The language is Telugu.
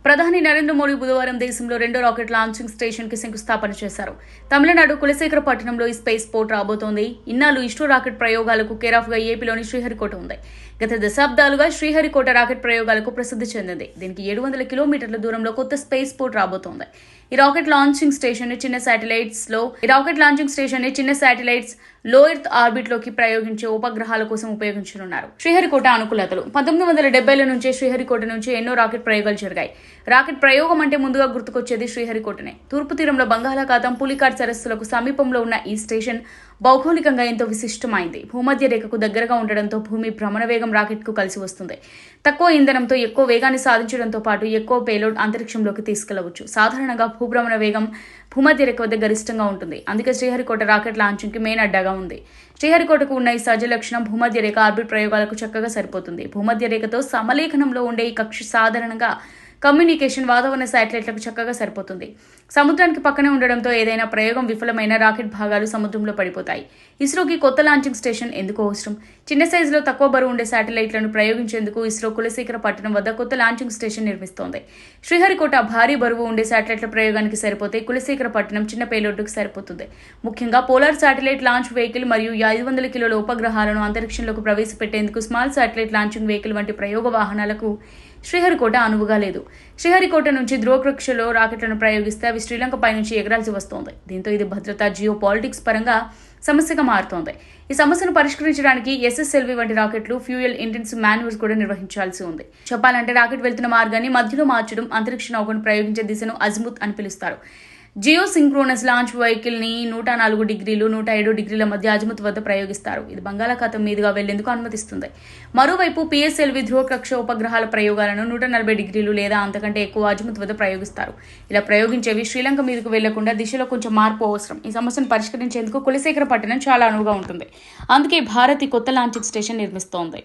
ప్రధాని నరేంద్ర మోడీ బుధవారం దేశంలో రెండో రాకెట్ లాంచింగ్ స్టేషన్ కి శంకుస్థాపన చేశారు. తమిళనాడు కులశేఖరపట్నంలో ఈ స్పేస్ పోర్ట్ రాబోతోంది. ఇన్నాళ్ళు ఇస్రో రాకెట్ ప్రయోగాలకు కేరాఫ్ గా ఏపీలోని శ్రీహరికోట ఉంది. గత దశాబ్దాలుగా శ్రీహరికోట రాకెట్ ప్రయోగాలకు ప్రసిద్ధి చెందింది. దీనికి 700 కిలోమీటర్ల దూరంలో కొత్త స్పేస్ పోర్ట్ రాబోతోంది. ఈ రాకెట్ లాంచింగ్ స్టేషన్ ని చిన్న శాటిలైట్స్ లో ఎర్త్ ఆర్బిట్ లోకి ప్రయోగించే ఉపగ్రహాల కోసం ఉపయోగించనున్నారు. శ్రీహరికోట అనుకూలతలు 1970ల నుంచే శ్రీహరికోట నుంచి ఎన్నో రాకెట్ ప్రయోగాలు జరిగాయి. రాకెట్ ప్రయోగం అంటే ముందుగా గుర్తుకొచ్చేది శ్రీహరికోటనే. తూర్పు తీరంలో బంగాళాఖాతం, పులికాట్ సరస్సులకు సమీపంలో ఉన్న ఈ స్టేషన్ భౌగోళికంగా ఎంతో విశిష్టమైంది. భూమధ్య రేఖకు దగ్గరగా ఉండడంతో భూమి భ్రమణ వేగం రాకెట్ కు కలిసి వస్తుంది. తక్కువ ఇంధనంతో ఎక్కువ వేగాన్ని సాధించడంతో పాటు ఎక్కువ పేలోడ్ అంతరిక్షంలోకి తీసుకెళ్లవచ్చు. సాధారణంగా భూభ్రమణ వేగం భూమధ్య రేఖ వద్ద గరిష్టంగా ఉంటుంది. అందుకే శ్రీహరికోట రాకెట్ లాంచింగ్ కి మెయిన్ అడ్డాగా ఉంది. శ్రీహరికోటకు ఉన్న ఈ సహజ లక్షణం భూమధ్య రేఖ ఆర్బిట్ ప్రయోగాలకు చక్కగా సరిపోతుంది. భూమధ్య రేఖతో సమలేఖనంలో ఉండే ఈ కక్ష సాధారణంగా కమ్యూనికేషన్, వాతావరణ శాటిలైట్లకు చక్కగా సరిపోతుంది. సముద్రానికి పక్కనే ఉండడంతో ఏదైనా ప్రయోగం విఫలమైన రాకెట్ భాగాలు సముద్రంలో పడిపోతాయి. ఇస్రోకి కొత్త లాంచింగ్ స్టేషన్ ఎందుకు అవసరం? చిన్న సైజులో తక్కువ బరువు ఉండే శాటిలైట్లను ప్రయోగించేందుకు ఇస్రో కులశేఖరపట్నం వద్ద కొత్త లాంచింగ్ స్టేషన్ నిర్మిస్తోంది. శ్రీహరికోట భారీ బరువు ఉండే శాటిలైట్ల ప్రయోగానికి సరిపోతే కులశేఖరపట్నం చిన్న పేలోడ్కు సరిపోతుంది. ముఖ్యంగా పోలార్ శాటిలైట్ లాంచ్ వెహికల్ మరియు 500 కిలోల ఉపగ్రహాలను అంతరిక్షంలోకి ప్రవేశపెట్టేందుకు స్మాల్ శాటిలైట్ లాంచింగ్ వెహికల్ వంటి ప్రయోగ వాహనాలకు శ్రీహరికోట అనువుగా లేదు. శ్రీహరికోట నుంచి ధ్రువకక్షలో రాకెట్లను ప్రయోగిస్తే అవి శ్రీలంక పైనుంచి ఎగరాల్సి వస్తోంది. దీంతో ఇది భద్రతా, జియో పాలిటిక్స్ పరంగా సమస్యగా మారుతోంది. ఈ సమస్యను పరిష్కరించడానికి SSLV వంటి రాకెట్లు ఫ్యూయల్ ఇంటెన్సివ్ మాన్యూవర్స్ కూడా నిర్వహించాల్సి ఉంది. చెప్పాలంటే రాకెట్ వెళ్తున్న మార్గాన్ని మధ్యలో మార్చడం, అంతరిక్ష నౌకను ప్రయోగించే దిశను అజిముత్ అని పిలుస్తారు. జియో సింక్రోనస్ లాంచ్ వెహికల్ ని 104 డిగ్రీలు 107 డిగ్రీల మధ్య అజిముత్ వద్ద ప్రయోగిస్తారు. ఇది బంగాళాఖాతం మీదుగా వెళ్లేందుకు అనుమతిస్తుంది. మరోవైపు PSLV ధ్రువకక్ష ఉపగ్రహాల ప్రయోగాలను 140 డిగ్రీలు లేదా అంతకంటే ఎక్కువ అజిముత్ వద్ద ప్రయోగిస్తారు. ఇలా ప్రయోగించేవి శ్రీలంక మీదకు వెళ్లకుండా దిశలో కొంచెం మార్పు అవసరం. ఈ సమస్యను పరిష్కరించేందుకు కులశేఖరపట్నం చాలా అనువుగా ఉంటుంది. అందుకే భారత్ కొత్త లాంచింగ్ స్టేషన్ నిర్మిస్తోంది.